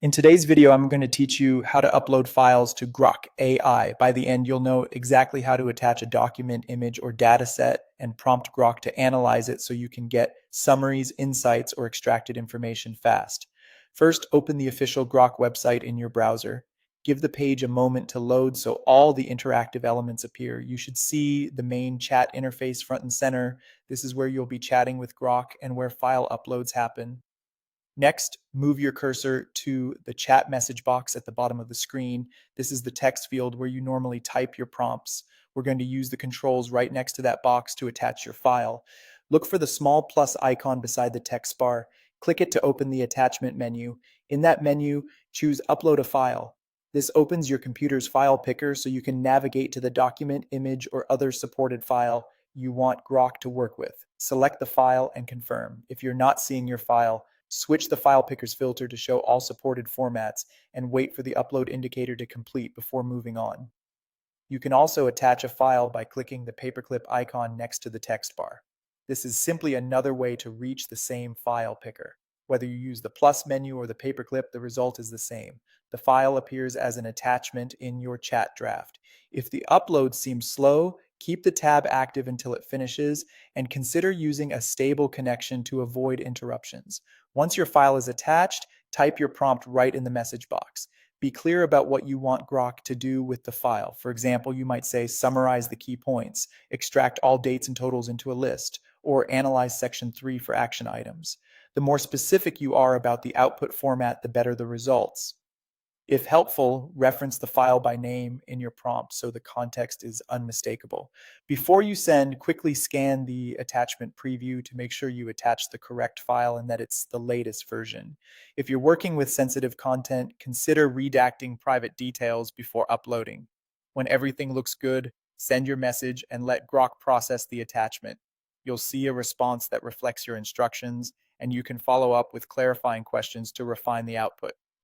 In today's video, I'm going to teach you how to upload files to Grok AI. By the end, you'll know exactly how to attach a document, image, or data set and prompt Grok to analyze it so you can get summaries, insights, or extracted information fast. First, open the official Grok website in your browser. Give the page a moment to load so all the interactive elements appear. You should see the main chat interface front and center. This is where you'll be chatting with Grok and where file uploads happen. Next, move your cursor to the chat message box at the bottom of the screen. This is the text field where you normally type your prompts. We're going to use the controls right next to that box to attach your file. Look for the small plus icon beside the text bar. Click it to open the attachment menu. In that menu, choose Upload a File. This opens your computer's file picker so you can navigate to the document, image, or other supported file you want Grok to work with. Select the file and confirm. If you're not seeing your file, switch the file picker's filter to show all supported formats and wait for the upload indicator to complete before moving on. You can also attach a file by clicking the paperclip icon next to the text bar. This is simply another way to reach the same file picker. Whether you use the plus menu or the paperclip, the result is the same. The file appears as an attachment in your chat draft. If the upload seems slow, keep the tab active until it finishes and consider using a stable connection to avoid interruptions. Once your file is attached, type your prompt right in the message box. Be clear about what you want Grok to do with the file. For example, you might say summarize the key points, extract all dates and totals into a list, or analyze section 3 for action items. The more specific you are about the output format, the better the results. If helpful, reference the file by name in your prompt so the context is unmistakable. Before you send, quickly scan the attachment preview to make sure you attach the correct file and that it's the latest version. If you're working with sensitive content, consider redacting private details before uploading. When everything looks good, send your message and let Grok process the attachment. You'll see a response that reflects your instructions, and you can follow up with clarifying questions to refine the output.